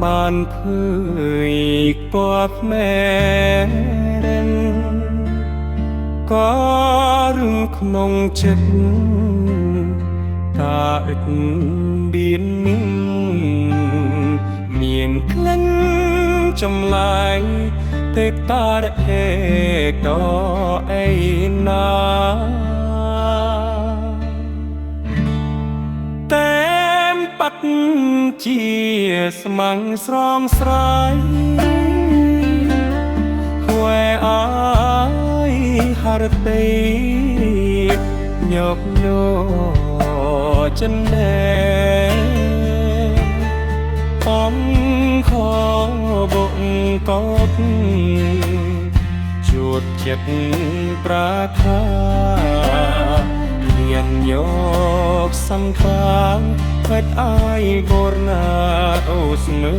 បានភើយគប់แม่រិនក៏រឿងក្នុងចិត្តតាឥតបៀនមានក្លិនចម្លែងទេតារហេតអីណាតែមបាត់ជាស្មាំងស្រងស្រ័យហួយអើយហរតីញោកញោចិនណែអំខបុកកបជួតចិត្តប្រាថាមានយកសំខាងពេតអាយបូរណាអូស្មើ